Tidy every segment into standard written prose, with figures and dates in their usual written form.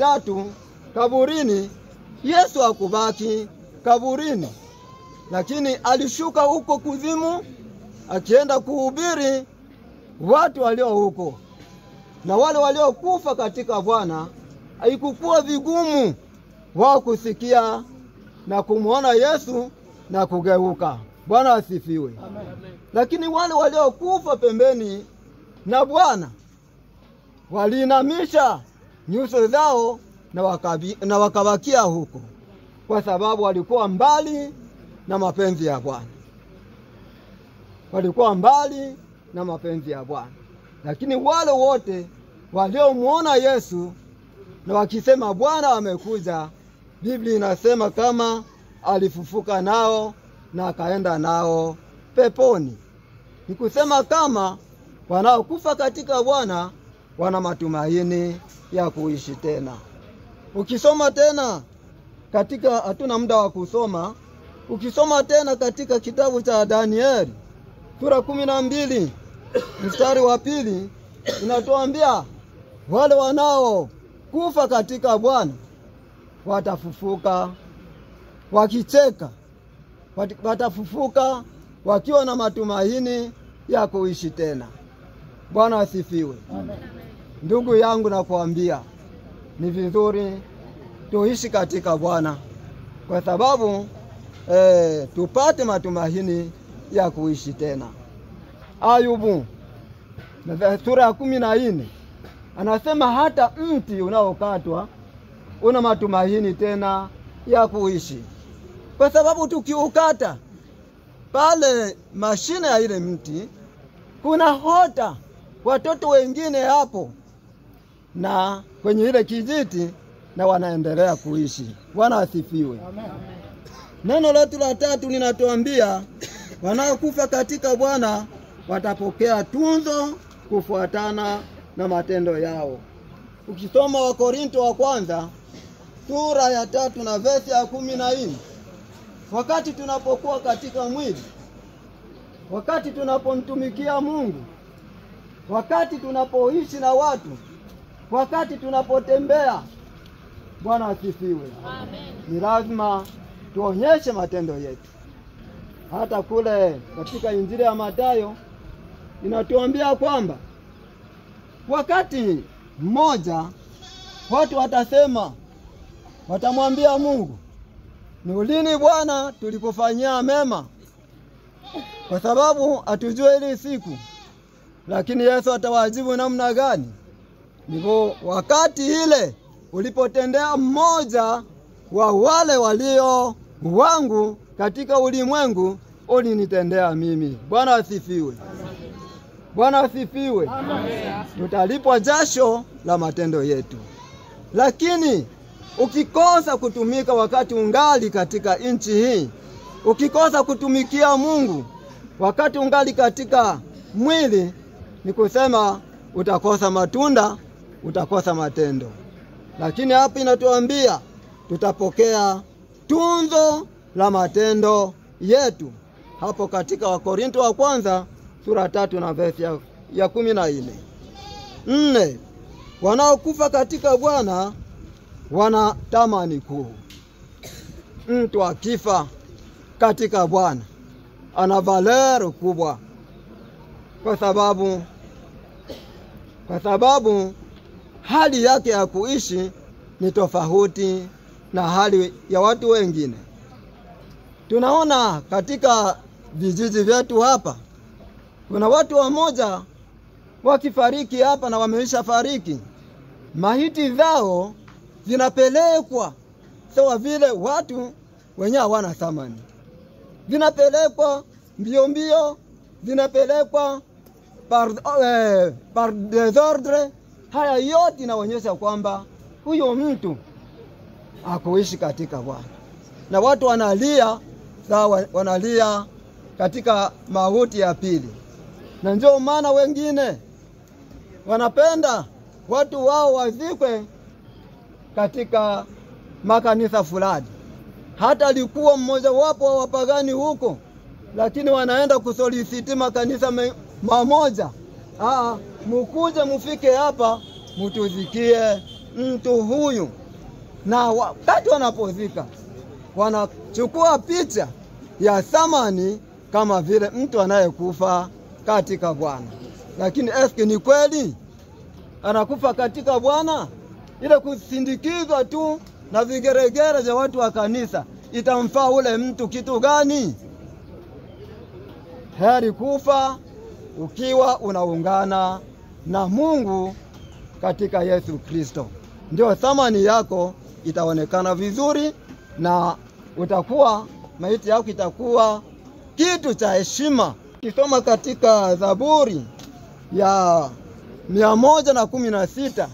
3 kaburini, Yesu hakubaki kaburini, lakini alishuka huko kuzimu akienda kuhubiri watu walio huko. Na wale waliokufa katika Bwana haikukuwa vigumu wao kusikia na kumuona Yesu na kugeuka. Bwana asifiwe. Amen. Lakini wale waliokufa pembeni na Bwana waliinamisha nyuso zao na wakabakia huko, kwa sababu walikuwa mbali na mapenzi ya Bwana. Walikuwa mbali na mapenzi ya Bwana. Lakini wale wote waliomuona Yesu na wakisema Bwana amekuja, Biblia inasema kama alifufuka nao na akaenda nao peponi. Ni kusema kama wanaokufa katika Bwana wana matumaini ya kuishi tena. Ukisoma tena katika, hatuna muda wa kusoma, ukisoma tena katika kitabu cha Danieli sura 12 mstari wa 2 inatuambia wale wanao kufa katika Bwana watafufuka wakicheka, watafufuka wakiwa na matumaini ya kuishi tena. Bwana asifiwe. Amen. Ndugu yangu nakuambia ni vizuri tuishi katika Bwana, kwa sababu tupate matumaini ya kuishi tena. Ayubu sura 14 anasema hata mti unaokatwa una matumaini tena ya kuishi, kwa sababu tukiukata pale mashine ya ile mti kuna hota watoto wengine hapo na kwenye ile kijiti na wanaendelea kuishi. Bwana asifiwe. Amen. Neno letu la 3 linatuambia wanaokufa katika Bwana watapokea tunzo kufuatana na matendo yao. Ukisoma Wakorinto wa kwanza sura ya 3 na verse ya 14, wakati tunapokuwa katika mwili, wakati tunapomtumikia Mungu, wakati tunapoishi na watu, wakati tunapotembea, Bwana asifiwe. Amen. Ni lazima tuonyeshe matendo yetu. Hata kule katika Injili ya Mathayo inatuambia kwamba wakati mmoja watu watasema, watamwambia Mungu, ni lini Bwana tulikufanyia mema? Kwa sababu hatujue ile siku. Lakini Yesu atawajibu namna gani? Ndivyo wakati ile ulipotendea mmoja wa wale walio wangu katika ulimwengu, ulinitendea mimi. Bwana asifiwe. Bwana asifiwe. Tutalipwa jasho la matendo yetu. Lakini ukikosa kutumika wakati ungali katika nchi hii, ukikosa kutumikia Mungu wakati ungali katika mwili, ni kusema utakosa matunda, utakosa matendo. Lakini hapa inatuambia tutapokea tunzo la matendo yetu. Hapo katika Wakorinto wa kwanza sura 3 na verse ya 14. 4. Wanaokufa katika Bwana wana tamani kuu. Mtu akifa katika Bwana ana valero kubwa, kwa sababu hali yake ya kuishi ni tofauti na hali ya watu wengine. Tunaona katika vijiji vyetu hapa kuna watu wamoja wakifariki hapa na wameisha fariki, mahiti zao zinapelekwa sawa vile watu wenye hawana thamani. Zinapelekwa mbio mbio, zinapelekwa par desordre. Haya yote inaonyesha kwamba huyo mtu hakuishi katika Bwana. Na watu wanalia, sawa, wanalia katika mauti ya pili. Na ndio maana wengine wanapenda watu wao wazikwe katika makanisa fulani. Hata alikuwa mmoja wapo wa wapagani huko, lakini wanaenda kusoliciti makanisa mamoja. Mukuje mufike hapa mutuzikie mtu huyu, na wakati wanapozika wanachukua picha ya thamani kama vile mtu anayekufa katika Bwana. Lakini eski ni kweli anakufa katika Bwana? Ile kusindikizwa tu na vigeregere vya watu wa kanisa itamfaa ule mtu kitu gani? Heri kufa ukiwa unaungana na Mungu katika Yesu Kristo. Ndio thamani yako itaonekana vizuri, na utakuwa maiti yako itakuwa kitu cha heshima. Kisoma katika Zaburi ya 116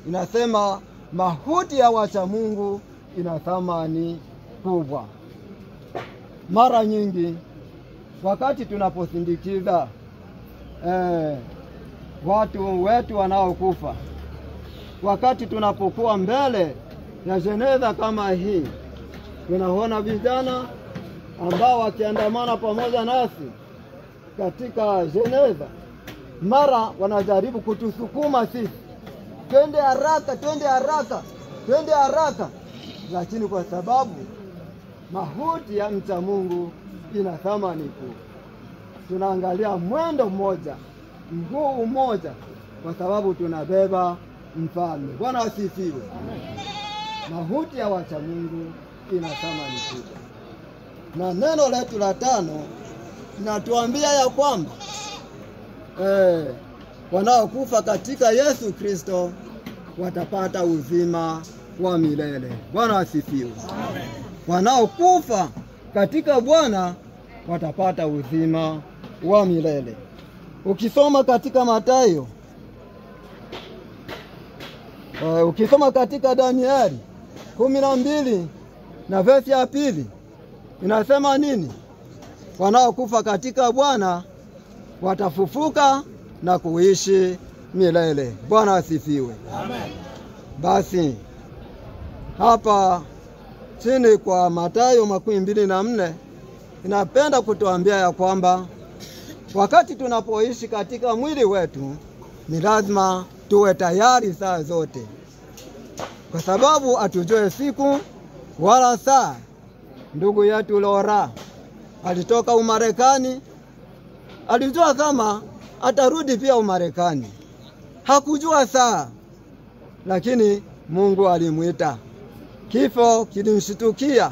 inasema mahuti ya wacha Mungu ina thamani kubwa. Mara nyingi wakati tunaposindikiza watu wetu wanaokufa, wakati tunapokuwa mbele ya jeneza kama hii, tunaona vijana ambao wakiandamana pamoja nasi katika jeneza, mara wanajaribu kutusukuma sisi, twende haraka, twende haraka, twende haraka. Lakini kwa sababu mahuti ya mcha Mungu ina thamani kubwa, tunaangalia mwendo mmoja, mguu mmoja, kwa sababu tunabeba mfalme. Bwana asifiwe. Mahuti ya wacha Mungu ina thamani kubwa. Na neno letu la 5 linatuambia ya kwamba wanaokufa katika Yesu Kristo watapata uzima wa milele. Bwana asifiwe. Wanaokufa katika Bwana watapata uzima wa milele. Ukisoma katika Mathayo, ukisoma katika Danieli 12 na verse ya 2, inasema nini? Wanaokufa katika Bwana watafufuka na kuishi milele. Bwana asifiwe. Amen. Basi hapa chini kwa Mathayo 24 inapenda kutuambia ya kwamba wakati tunapoishi katika mwili wetu ni lazima tuwe tayari saa zote, kwa sababu hatujue siku wala saa. Ndugu yetu Lora alitoka Umarekani, alijua kama atarudi pia Umarekani, hakujua saa, lakini Mungu alimuita. Kifo kilimshitukia,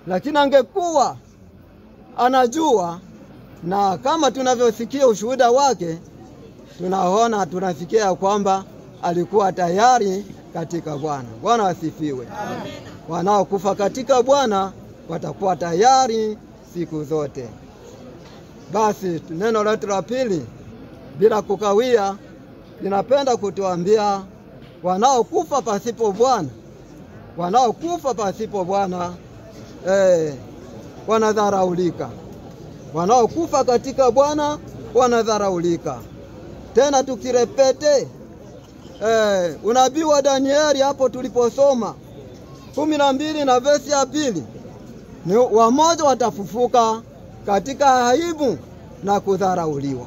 lakini angekuwa anajua, na kama tunavyosikia ushuhuda wake, tunafikia kwamba alikuwa tayari katika Bwana. Bwana asifiwe. Amen. Wanaokufa katika Bwana watakuwa tayari siku zote. Basi neno letu la pili bila kukawia linapenda kutuambia wanaokufa pasipo Bwana, wanaokufa pasipo Bwana wanadharaulika. Wanaokufa katika Bwana wanadharaulika. Tena tukirepete unabii wa Danieli hapo tuliposoma 12 na verse ya 2, ni wamoja watafufuka katika aibu na kudharauliwa.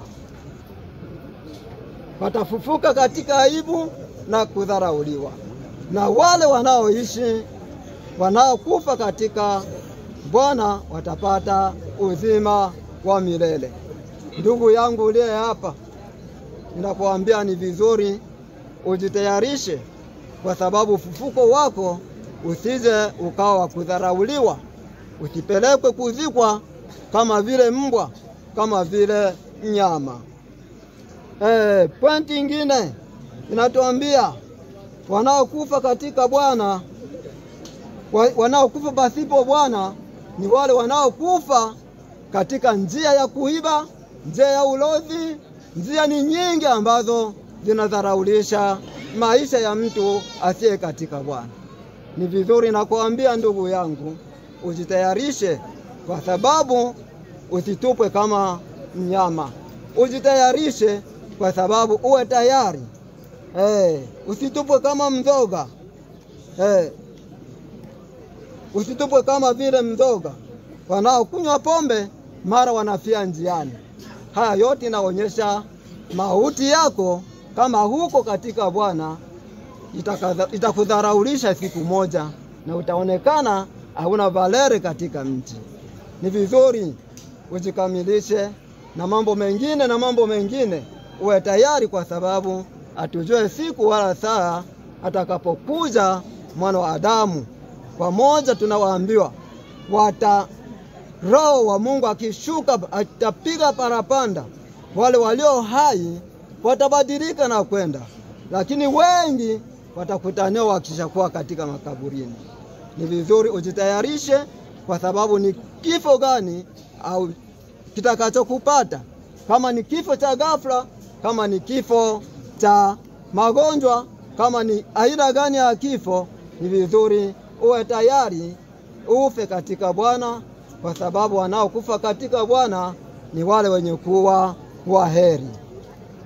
Watafufuka katika aibu na kudharauliwa. Na wale wanaokufa katika Bwana watapata uzima wa milele. Ndugu yangu uliye hapa, ninakuambia ni vizuri ujitayarishe, kwa sababu ufufuko wako usije ukawa kudharauliwa, usipelekwe kuzikwa kama vile mbwa, kama vile nyama. Pointi ingine inatuambia wanaokufa katika Bwana, wanaokufa pasipo Bwana ni wale wanaokufa katika njia ya kuiba, njia ya ulozi. Njia ni nyingi ambazo zinadharaulisha maisha ya mtu asiye katika Bwana. Ni vizuri na kuambia ndugu yangu ujitayarishe, kwa sababu usitupwe kama mnyama. Ujitayarishe kwa sababu uwe tayari. Usitupwe kama mzoga. Usitupwe kama vile mzoga. Wanaokunywa pombe mara wanafia njiani. Haya yote inaonyesha mauti yako kama huko katika Bwana itakudharaulisha siku moja na utaonekana hauna valere katika mji. Ni vizuri ujikamilishe na mambo mengine uwe tayari, kwa sababu hatujue siku wala saa atakapokuja mwana wa Adamu. Pamoja tunawaambiwa Roho wa Mungu akishuka atapiga parapanda, wale walio hai watabadilika na kwenda, lakini wengi watakutania wakishakuwa katika makaburini. Ni vizuri ujitayarishe, kwa sababu ni kifo gani au kitakachokupata. Kama ni kifo cha ghafla, kama ni kifo cha magonjwa, kama ni aina gani ya kifo, ni vizuri uwe tayari ufe katika Bwana, kwa sababu wanaokufa katika Bwana ni wale wenye kuwa waheri.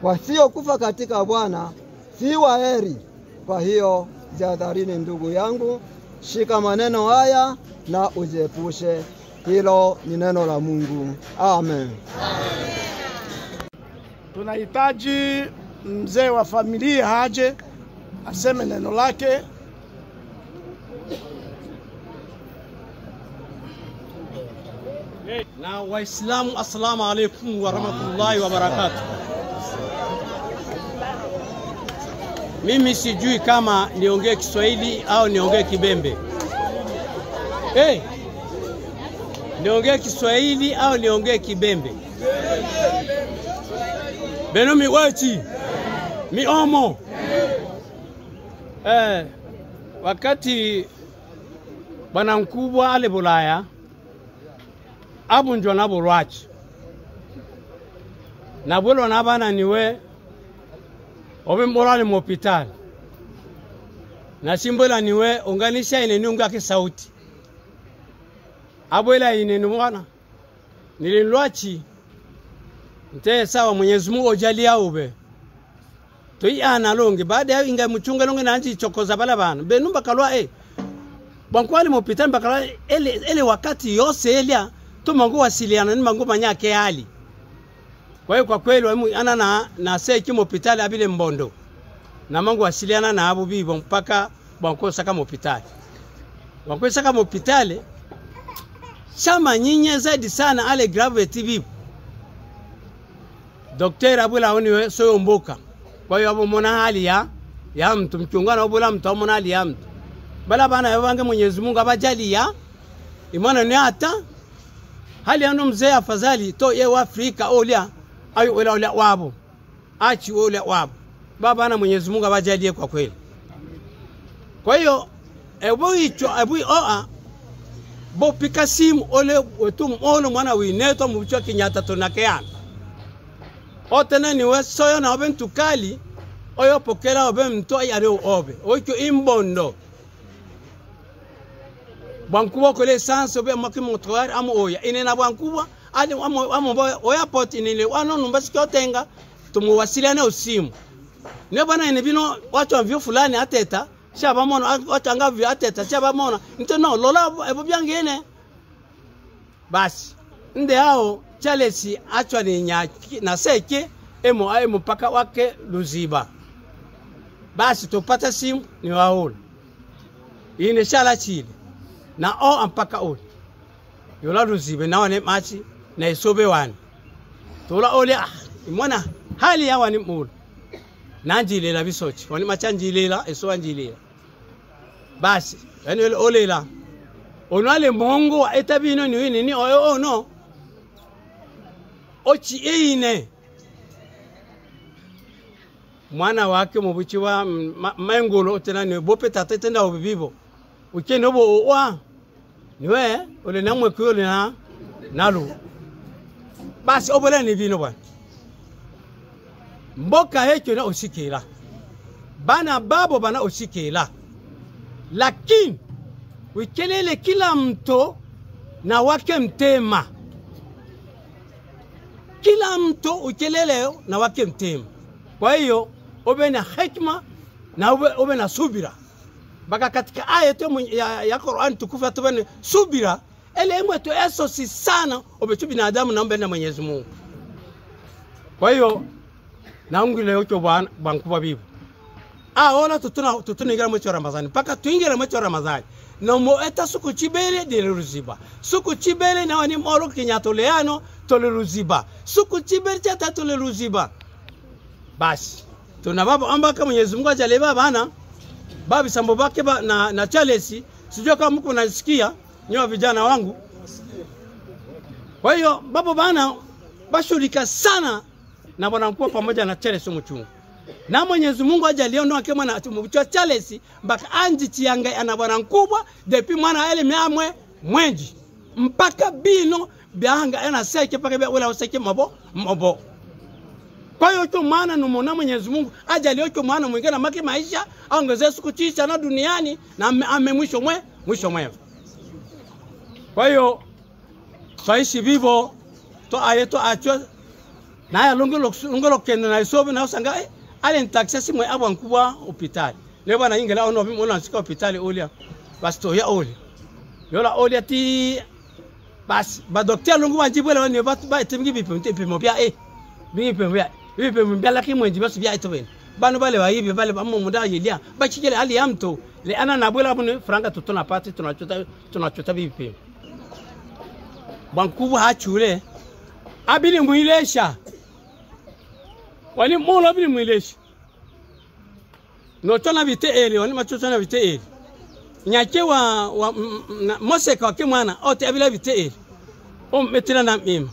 Wasiokufa katika Bwana si waheri. Kwa hiyo jihadharini ndugu yangu, shika maneno haya na ujiepushe. Hilo ni neno la Mungu. Amen. Tunahitaji mzee wa familia haje aseme neno lake. Na Waislamu, assalamu alaikum wa rahmatullahi wa barakatuh. Mimi sijui kama niongee Kiswahili au niongee Kibembe. Niongee Kiswahili au niongee Kibembe? Beno miwachi miomo. Wakati bwana mkubwa ale Bulaya abunjwa na bulwachi na bolo na bana niwe obe morale mu hospital na simbola niwe unganisha ine nunga ke sauti abwela ine mwana nilinlwachi nte sawa Mwenyezi Mungu ojalia ube to yana longe baada ya inga mchunga longe nanji chokoza bala bana benumba kalwa bankwali mu hospital bakala ele wakati yose elia to mangu wasiliana ni mangu manyake hali. Kwa hiyo kwa kweli ana na seki mu hospitali abile Mbondo na mangu wasiliana na abu bibo mpaka banko saka mu hospitali. Banko saka mu hospitali shama nyinye zaidi sana ale gravity bibo. Daktari abula oni so mboka. Kwa hiyo abo mona hali ya mtu mchungana abula mtu mona hali ya mtu. Bala bana yavange Mwenyezi Mungu abajali ya imana ni hata hali ya mzee afadhali to ye wa Afrika olia ayo olia wabo achi olia wabo baba na Mwenyezi Mungu abajalie kwa kweli. Kwa hiyo bo pika simu ole wetu olo mwana wineto mucho Kinyata tonakeana otena niwe soyo na oben tukali oyo pokela oben mto yale obe ocho imbondo bankuwa kole sanso be makimotoari amo oya inena bankuwa ali amo oya pot inile wano numbasiki otenga tumuwasiliane usimu ne bana ine bino wacho mvyo fulani ateta shaba mona watanga vyo ateta shaba mona nteno lola ebo byangene basi nde hao chalesi achwa ni nyaki na seke emo paka wake Luziba basi tupata simu ni waona ine shala chile na ampaka oli yola Luzibe na wane machi na isobe wani tola ole imwana hali ya wani mulu nanjilela bisochi wani machanjilela eso wanjilela basi yani olela onale mongo wa etabino ni nini oyo no ochi ine mwana wake mubuchi wa mengolo tena ni bope tatetenda obibibo ukene obo wa niwe ole namwe kuyole na nalu basi obole ni bino bwana mboka hecho na usikila bana babo bana usikila lakini wikelele kila mtu na wake mtema kila mtu ukelele na wake mtema. Kwa hiyo obe na hekima na obe na subira baka katika aya ya Qur'an tukufu tubane subira ele mwetu eso si sana obe tu binadamu na ombe na Mwenyezi Mungu. Kwa hiyo naungile yocho bankuba bibu Aona tutuningira mwezi wa Ramadhani paka tuingira mwezi wa Ramadhani no mo eta suku chibele de ruziba suku chibele na wani moro kinyatoleano tole ruziba suku chibele chata tole ruziba basi tunababa ambaka Mwenyezi Mungu ajalie bana babi sambo bake na Charles sijua kama mko nasikia nyoa vijana wangu. Kwa hiyo baba bana bashurika sana na bwana mkuu pamoja na Charles Muchungu. Na Mwenyezi Mungu ajalie ndo akema na tumbuchwa Charles mpaka anji chianga ana bwana mkubwa depi mwana ele miamwe mwenji mpaka bino bianga ana seke paka bia wala useke mabo. Kwa hiyo tu maana numona Mwenyezi Mungu ajalie tu maana mwingine na maki maisha aongezee siku chicha na duniani na ame mwisho mwema. Kwa hiyo twaishi vivo to ayeto acho na ya lungolo kendo na isobe na usanga ale ntaksesi mwe abo nkubwa hospitali leo bana ingela ono mona sika hospitali olia basi to ya olia yola olia ti basi ba docteur lungu wanjibwela wani ba itemgi bipimo bya bipimo bya laki mwenji basi bya itoben bano bale wa hivi bale bamu muda yelia ba chikele hali ya mto le ana nabwela bune franga tutona pati tunachota bipimo bankubwa hachule abili muilesha wali molo abili muilesha no tona vite ele wani machotona vite ele nyake wa moseka wa kimwana ote abila vite ele metila na mima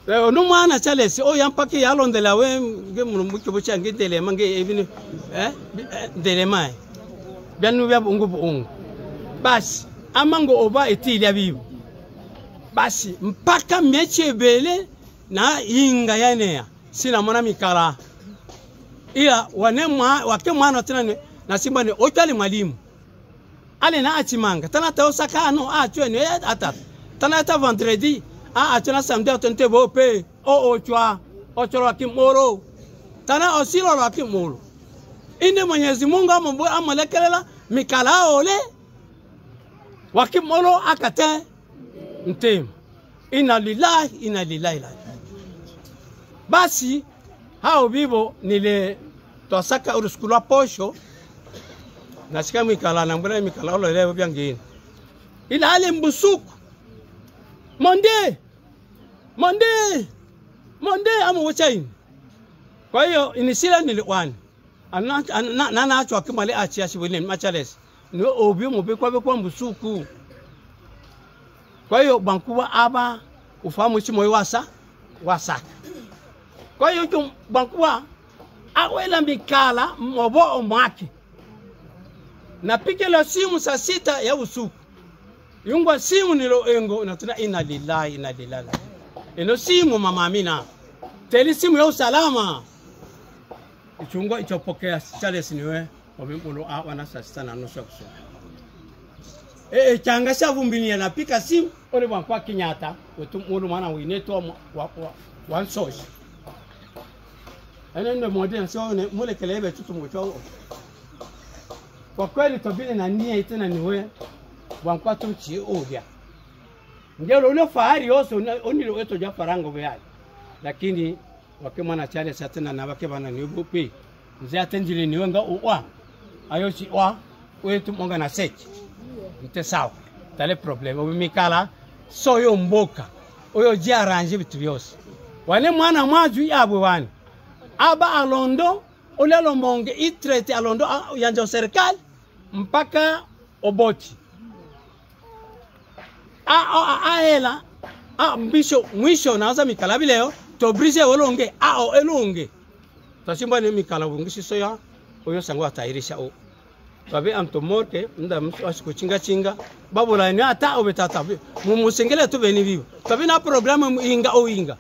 leo no mwana Charles o yampaki yalondela we nge mulumbuke bocha ngedele mange ebini ndele mai byanu bya ungu basi amango oba etili abibu basi mpaka meche bele na inga yanea sina mwana mikala ila wake mwana tena na simba ni otali mwalimu ale na achimanga tana ta osaka no achwe ne ata tana ta vendredi achana samedi atente bope ochwa ochoro kimoro tana osilo la kimoro ine Mwenyezi Mungu amalekelela mikala ole wakimoro akate ntema inna lillahi basi hao bibo nile twasaka uruskula posho nasika mikala na mbona mikala ole leo byangini ila ale mbusuku monde amu wachaini. Kwa hiyo inisila niliwani ana acho akimale achi ashibule Charles ni obi mu kwa mbusuku. Kwa hiyo bankuwa aba ufahamu chimo wasaka. Kwa hiyo bankuwa awela mikala mbobo omwaki. Na pike la simu saa 6 ya usiku. Yungwa simu nilo engo na tuna inna lillahi. Eno simu mama Amina. Teli simu ya usalama. Ichungwa ichopokea Charles niwe wabimbulo wana saa 6 na nusu kusoma. Changa shavumbini ya napika simu ole kwa Kenyatta wetu mulu mwana wineto wa source. Ndio modern sio mule kelebe tutumgocho. Kwa kweli tobile na nia itena niwe wankwa tuchi ovya. Ngelo ule fahari yoso onilo weto ja farango bya. Lakini wakemana Charles atena na wake bana nibupi. Mzee atenjile niwe nga uwa. Ayochi wa wetu monga na seki. Nte sawa. Tale problem obimikala soyo mboka. Oyo ji arrange bitu byose. Wane mwana mwaju yabwe wani. Aba alondo ole lomonge itrete alondo yanja serikali mpaka oboti. Aela mbisho mwisho naanza mikala bileo to brise wolonge elonge. Tasimba ni mikala bungishi soya oyo sangwa tairisha o. Babe amtomorke nda msiko chinga babula ni ata obetata mumusengele to beni bibo. Tabi na programu inga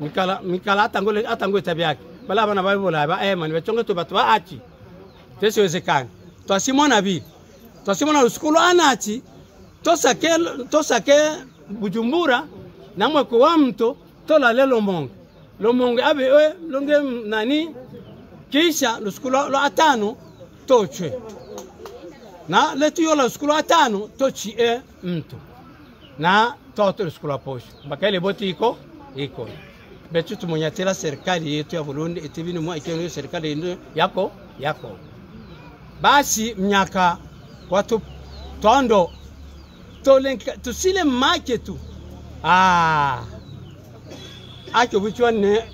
mikala atangole tabiaki. Bala bana babula ba man bechonge to batwa achi. Tese wezekani. Twasimona bi. Twasimona uskulu anachi tosake Bujumbura na mweko wa mto tola lelo monge. Lomonge abe longe nani kisha uskulu lo atano tochwe. Na letu yola uskulu atano tochi mto. Na toto uskulu posho. Bakele boti iko. Betu tumunyatela serikali yetu ya Burundi itibini mwa ikeno serikali yako. basi mnyaka watu tondo tusile make tu acho vichwa ne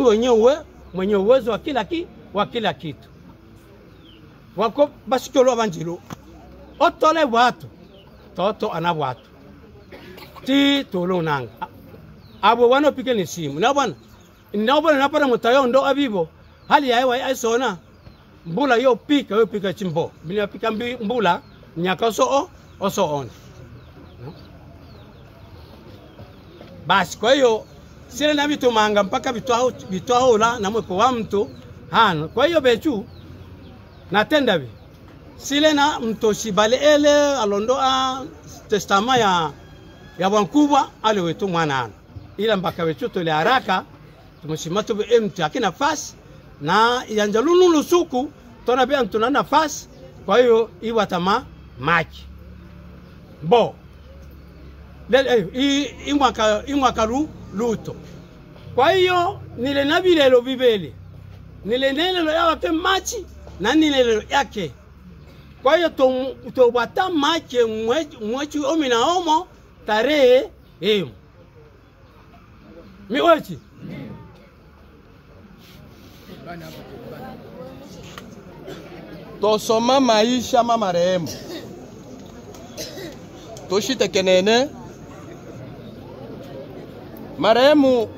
wenyewe mwenye uwezo wa kila kitu wako basi tolo abanjilo otole watu toto ana watu ti tolo nanga abo wano pike ni simu na bwana napata mutayo ndo abibo hali ya hewa aisona mbula yo pika chimbo bila pika mbula nyaka oso on basi kwa hiyo sile na vitu manga mpaka vitwao la na mwepo wa mtu hano kwa hiyo bechu natenda vi sile na mtu shibale ele alondoa testama ya wankubwa ale wetu mwana ila mpaka wetu tole haraka tumeshimatu mtu akina fasi na yanjalunu lusuku tona bia mtu na nafasi kwa hiyo iwatama maji bo imwaka luto kwa hiyo nile nabilelo bibele nile nelelo ya wake machi na nilelo yake kwa hiyo to bata machi mwechi omina omo tarehe miwechi tosoma maisha marehemu toshitekenene marehemu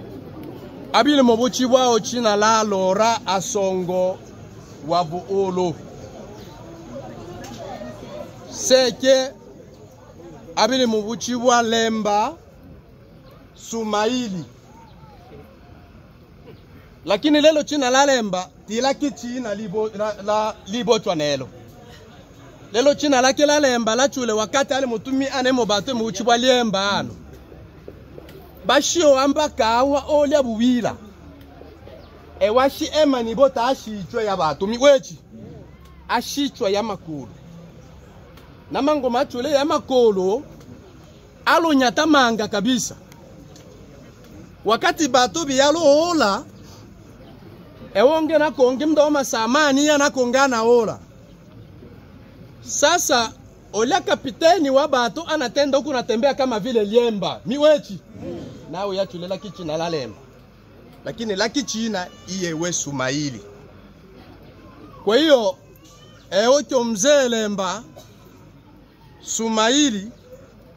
abili mobuchi wao china la Lora Asongo wa Buulu seke abili mobuchi wa Lemba Sumaili lakini lelo china la Lemba tila kichina libo twanelo lelo china lake la Lemba la chule wakati ale mutumi anemo batu mobuchi wa Lemba ano bashio amba kawa olya buwila ewashi ema ni bota ashichwa ya batu miwechi ashichwa ya makulu na mango machule ya makulu alo nyata manga kabisa wakati batu biyalo ola ewonge na konge mdoma samani ya na kongana ola sasa olya kapiteni wa batu anatenda huku natembea kama vile Liemba miwechi nawe yachule la kichina la Lemba lakini la kichina iyewe Sumaili kwa hiyo ocho mzee Lemba Sumaili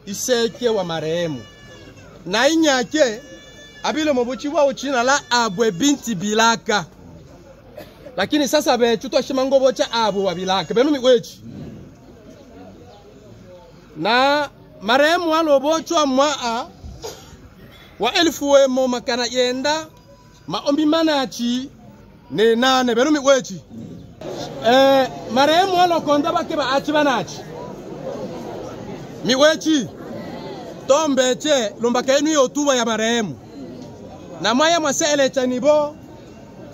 iseke wa marehemu na inyake abile mobuchi wao china la Abwe binti Bilaka lakini sasa bechu toshimango bocha Abwe wa Bilaka benu miwechi na marehemu walobochwa mwaa wa elfu wemo makana yenda maombi manachi ne nane benu miwechi marehemu walokonda bake baachi banachi miwechi tombeche lumbaka yenu yotuba ya marehemu na mwaya mwasele chanibo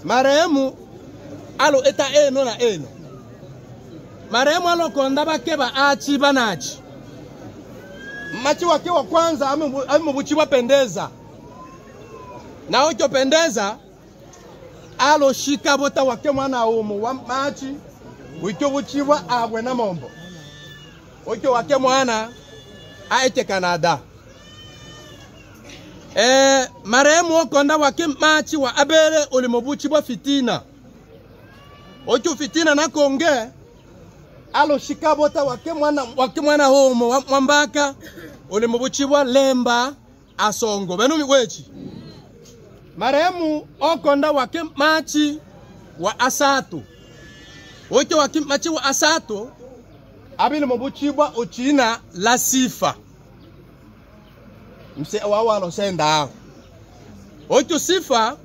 marehemu alo eta eno na eno marehemu walokonda bake baachi banachi machi wake wa kwanza amemubuchi wapendeza na ocho pendeza alo shika bota wake mwana umu wa machi wikyo buchiwa Abwe na Mombo ocho wake mwana aete Canada marehemu okonda wake machi wa abele ulimobuchi wa Fitina ocho Fitina na konge alo shika bota wake mwana homo wa Mbaka ulimubuchi wa Lemba Asongo benu miwechi marehemu okonda wake machi wa Asatu ocho wake machi wa Asatu abili mubuchi wa uchina la Sifa mse wawalo senda ocho Sifa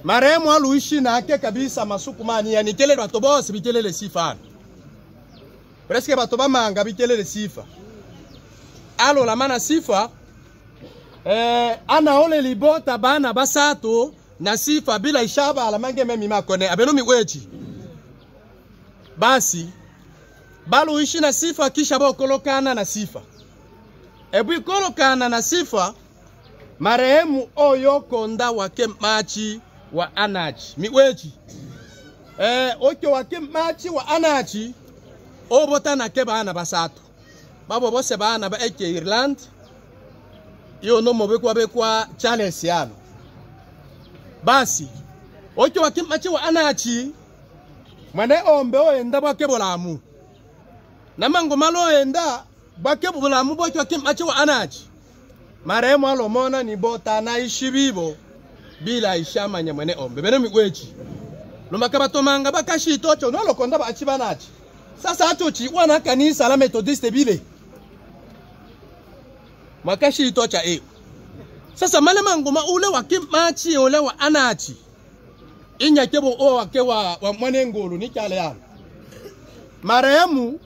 marehemu aluishi na ake kabisa masuku mani ya nikele watobosi bikelele Sifa presque batoba manga bikelele Sifa alo la mana Sifa ana ole libota bana basatu na Sifa bila ishaba ala mange memi makone abenu miwechi basi balu ishi na Sifa kisha bokolokana na Sifa ebu kolokana na Sifa marehemu oyo konda wake machi wa Anachi miwechi okyo wakimachi wa anachi obota na ke bana basatu babo bose bana ba eke Ireland iyo no bekwa Charles yano basi okyo wakimachi wa anachi mwane ombe oenda bake bolamu namango malo oenda bake bolamu bokyo wakimachi wa anachi maremo alomona ni bota na ishibibo bila ishamanya mwene ombe bene migwechi lumbaka tomanga bakashito cho no lokonda ba achibanachi sasa atochi wana kanisa la Methodiste bile makashito cha sasa male mangoma ule wa kimachi ule wa anachi inya kebo o wake wa mwene ngulu ni kyale yana marehemu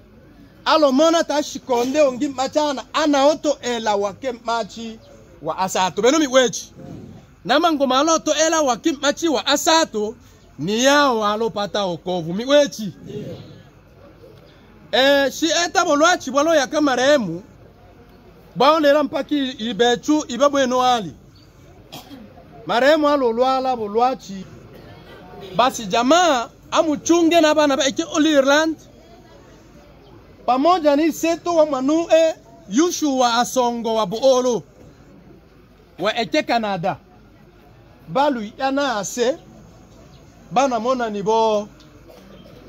alomona tashikonde ongi machana anaoto ela wa kimachi wa asatu beno migwechi namangoma aloto ela wa kimachi wa asatu ni yao alopata okovu miwechi si eta bolwachi bolo ya kamaremu baolela mpaki ibechu ibabweno ali maremu alolwala bolwachi basi jamaa amuchunge na bana ba eke Ireland pamoja ni seto wa manue Yushu wa Asongo wa Buolo wa eke Canada balu yana ase bana mona nibo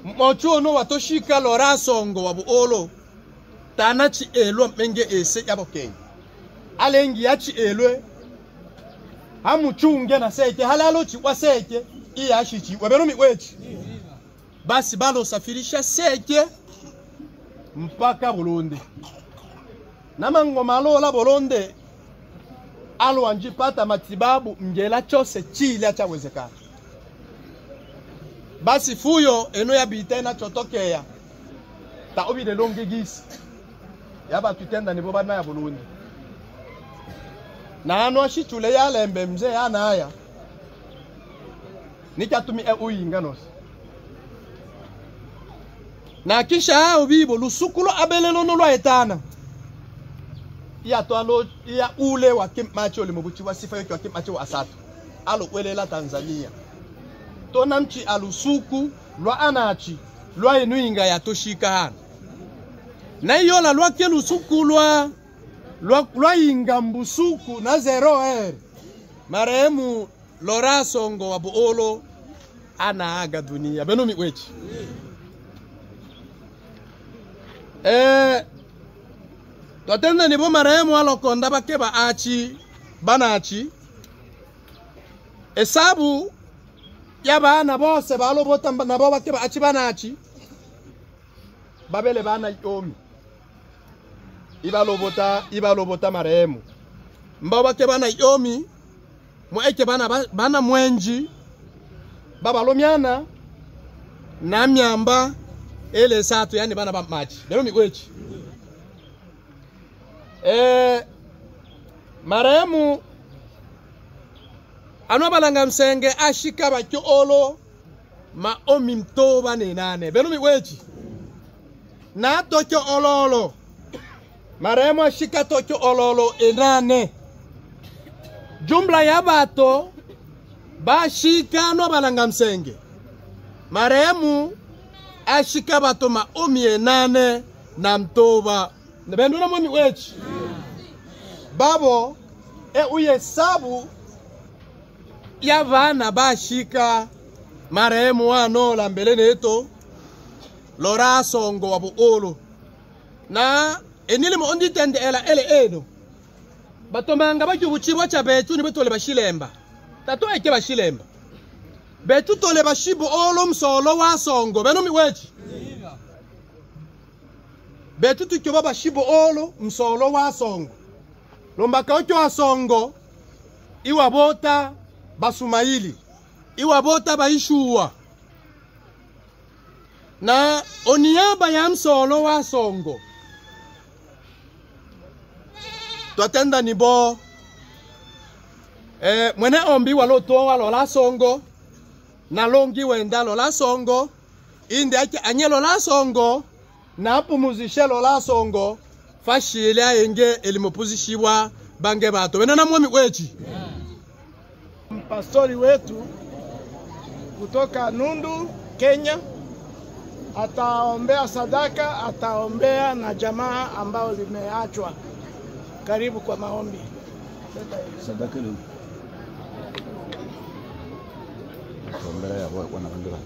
mochu no watoshika lora songo wa Buolo tanachi elo menge ese yabokeng alengi yachi elwe hamuchunge na seke halalo chi waseke iyashi chi wabero miwechi basi balo safirisha seke mpaka Burundi namango malola Burundi alo anjipata matibabu ngela chose chile achawezekana basi fuyo eno ya bitena chotokea ta obi de longe gisi yaba tutenda nibo bana ya Burundi na ano ashitule ya lembe mze ya naya nikatumi uyinga nos na kisha obibo lusukulo abelelo no lwa etana ya to alo ya ule wa kimacho limubuchi wa sifa yoki wa kimacho wa asatu alo kwelela Tanzania tona mchi alusuku lwa anachi lwa enuinga ya toshika hana na yola lwa ke lusuku lwa inga mbusuku na 0 marehemu Lora Songo wa Buolo anaaga dunia beno miwechi twatenda nibo marehemu alokonda bake ba achi banachi esabu ya bana bose balobota nabo bake ba achi banachi babele bana yomi ibalobota marehemu mbao bake bana yomi mweke bana mwenji baba lomiana na myamba ele satu yani bana ba machi lero migwechi marehemu anobalanga msenge ashika bakyo olo ma omi mtoba nenane beno miwechi na tokyo ololo marehemu ashika tokyo ololo enane jumla ya bato bashika anobalanga msenge marehemu ashika bato ma omi enane na mtoba bendo na mwemi wechi babo uye sabu ya vana bashika marehemu wano la mbele neto Lora Songo wa Buolo na enile mo ondi tende ela ele eno batomanga bakyo buchibwa cha betu ni betole bashilemba tato eke bashilemba betu tole bashibo olo msolo wa Songo beno miwechi betu tukyo bashibo olo msolo wa Songo lombaka okyo wa Songo iwabota Basumaili iwabota baishuwa na oniaba ya msolo wa Songo twatenda nibo mwene ombi walotoa Lora Songo na longi wenda Lora Songo indi ake anye Lora Songo na pumuzishe Lora Songo fashile ayenge elimopuzishiwa bange bato bena na mwemi wechi pastori wetu kutoka Nundu Kenya. Ataombea sadaka, ataombea na jamaa ambao limeachwa. Karibu kwa maombi. Sadaka leo. Ombea ya wana bandera.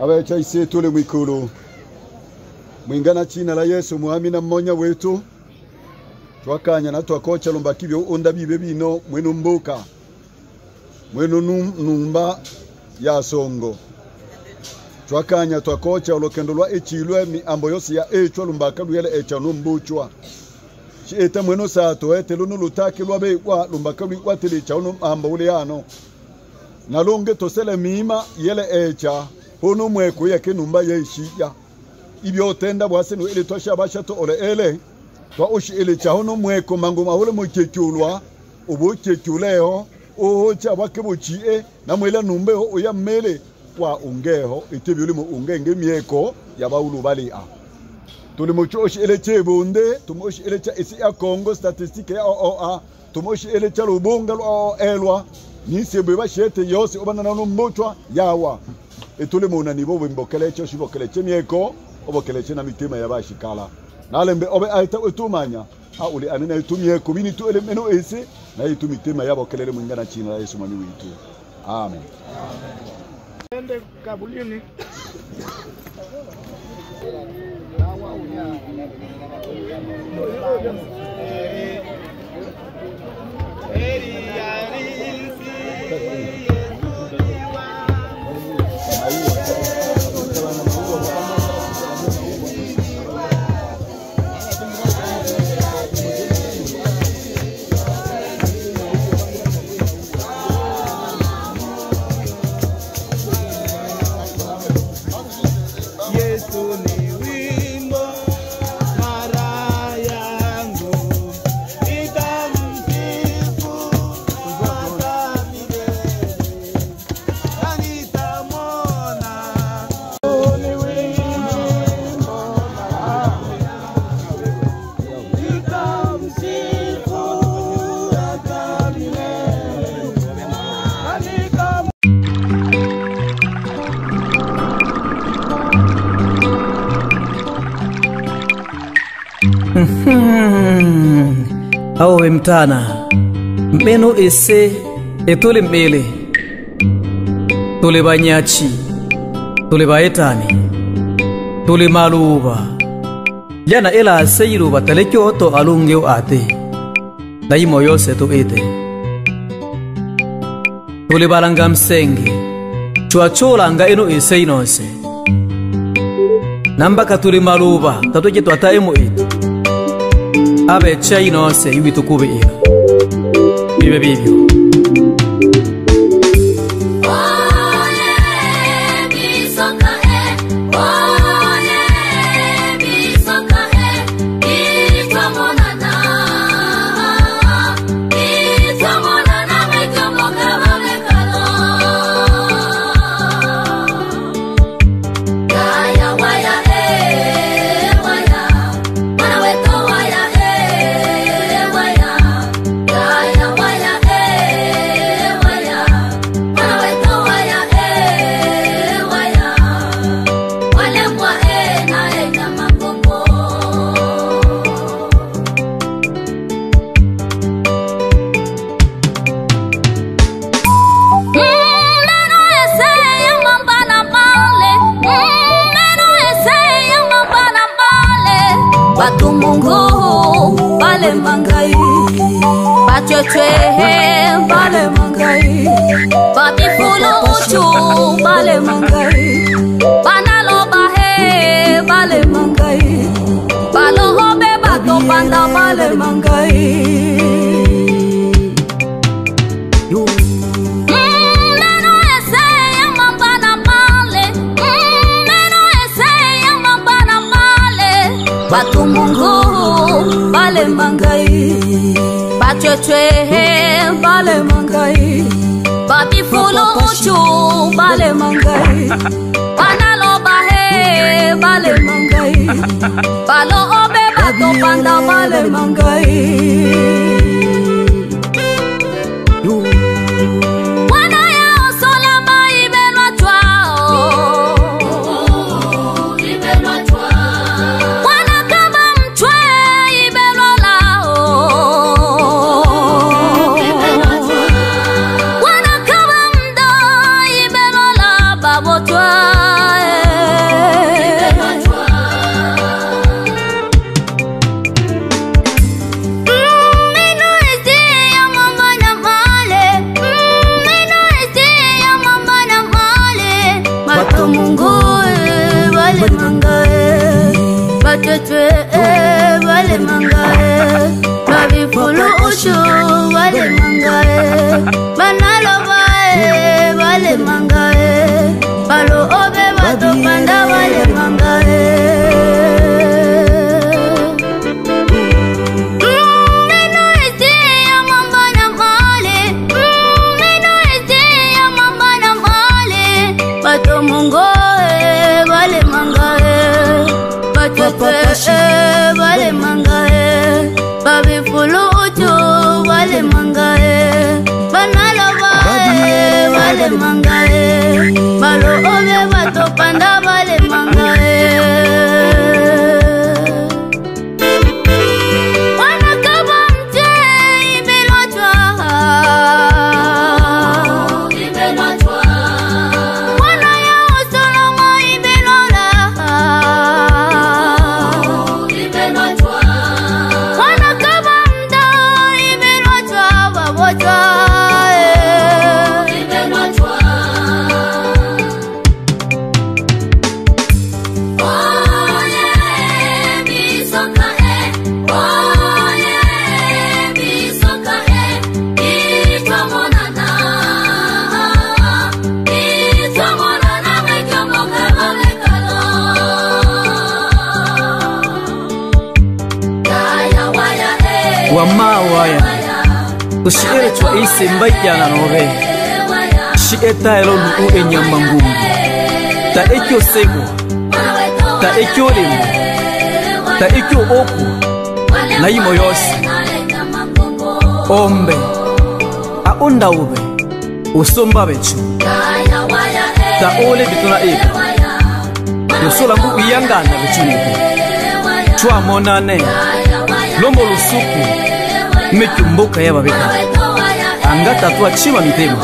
Abecha ise tule mwikulu. Mwingana china la Yesu muamina mmonya wetu. Twakanya na twakocha lumbakibyo onda bibe bino mwenu mbuka. Mwenu numba ya songo. Twakanya twakocha olokendo lwa echilwe mi ambo yose ya echwa lumbaka luyele echa numbuchwa. Chieta mwenu sato ete luno lutaki lwa bekwa lumbaka lwa tilicha unu ambo ule ano. Nalonge tosele mima yele echa hono mweko yake numba yeshija. Ibyo tenda bwasenu ile twasha bashato ole ele. Twa oshi ele cha hono mweko mango mahole mwekekulwa obokekuleo oho cha bakebochie na mwela numbe ho ya mele kwa ungeho itebyo mu ungenge mieko ya baulu bali a tulimochoshi ele chebonde tumoshi ele cha isi ya Congo statistique ya OOA tumoshi ele cha lubonga lo elwa ni sebe bashete yose obana na mbochwa yawa etulimo na nibo mbokele cho shibokele chemieko obokele chena mitima ya bashikala nalembe obe aita etumanya uli anena etumye ko bini tu elemeno ese na itumitema yabo kelele mwingana china la Yesu mwami wetu. Amen. Ende kabulini. Awe mtana meno ese etole mbele tole banyachi tole baetani tole maluba jana ela seyiru batalekyo to alungeo ate daimo yose to ete tole balanga msenge chwachola nga eno ese inonse namba katule maluba tatoje twata emo ete abe chaino se yubitu kube ina bibe bibyo Batu mungu bale mangai Bachotwe bale mangai Babifulu uchu bale mangai Banaloba he bale mangai Balohobe bato panda bale mangai Batu mungu bale mangai Bachotwe bale mangai Babifulu uchu bale mangai Banaloba he bale mangai Balohobe bato panda bale mangai Wana ya oso Batwetwe bale mangae babifulu ushu bale mangae banalobae bale mangae balo obe batopanda bale mangae Vale mangae, babi fulu uchu vale mangae, banalo vale mangae, balo obe bato panda vale mangae. Wana kabamte ibelotwa, wana ya usoloma ibelola. Wamawaya Ushire chwa isi mbaikana nobe Shieta elo nuku enyambangumu Ta ekyo sego Ta ekyo limu Ta ekyo oku Na imo yosi Ombe Aunda ube Usomba bechu Ta ole bituna eka Yosola ngu iyangana bechu niku Chwa monane Lombo lusuku Mekumboka ya babeka Angata tuwa chima mitema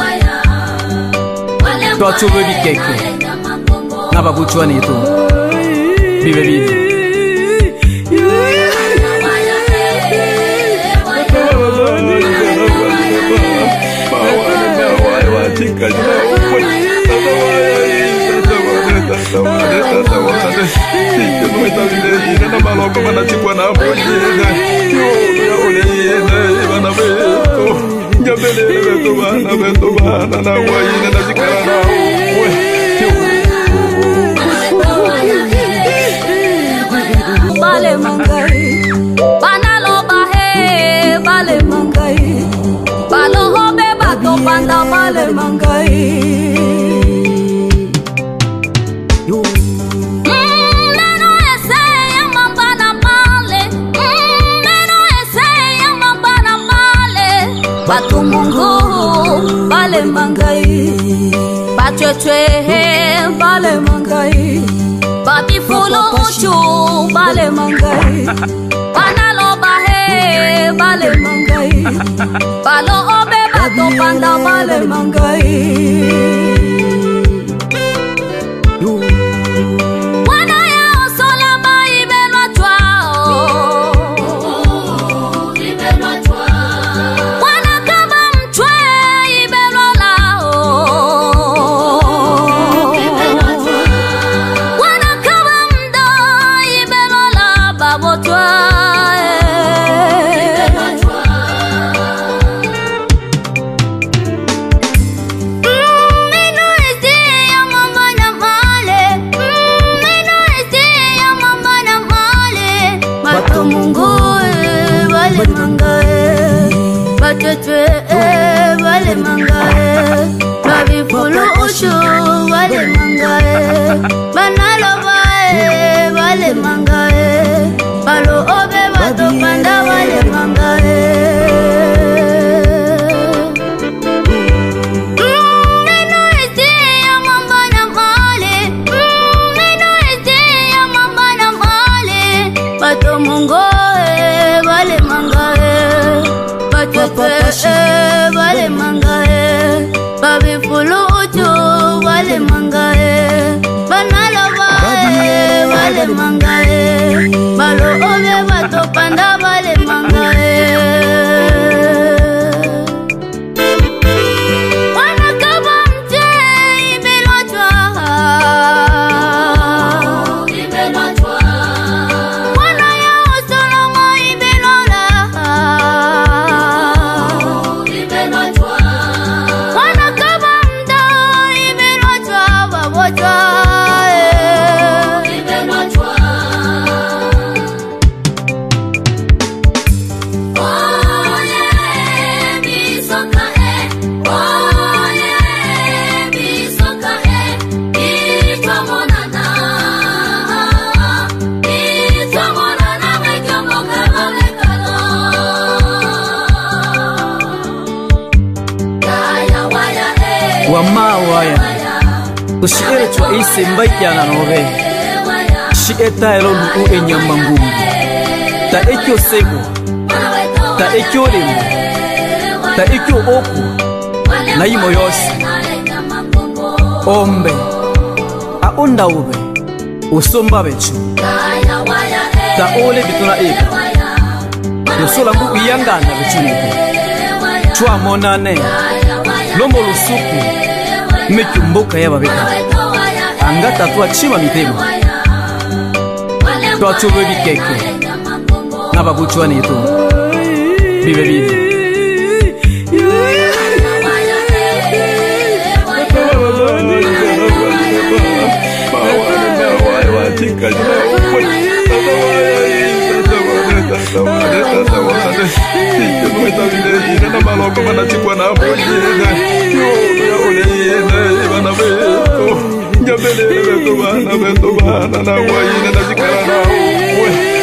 Tuwa chobe bikeke Nababuchwa neto Bibe bibe Bale mangai, banalo bahe, bale mangai, balo obe bato panda bale mangai. Batu mungu bale mangai, batwetwe bale mangai, babi fulu uchu bale mangai, banalo bahe bale mangai, balo obe bato panda bale mangai. Vale mangae, babi fulu ushu vale mangae, banalo vale mangae, balo obe bato panda vale mangae. Bato mungo vale mangae, vale mangae, babi fulu uchu vale mangae, banalo vale mangae, balo obe bato panda vale mangae. waya ushire chwa isi mbaikana nobe shieta elo lu enyama ngumu ta ekyo sego ta ekyo limo ta ekyo oku na imo yosi ombe aonda ube usomba bechu ta ole bituna eka lusola ngu uyangana bechu nike chwa monane lombo lusuku mekumbuka ya babeka angata tuwa chima mitema tuwa chube bikeke na babuchwa nito bibe bibe Nyabele beto bana na waina na jikara na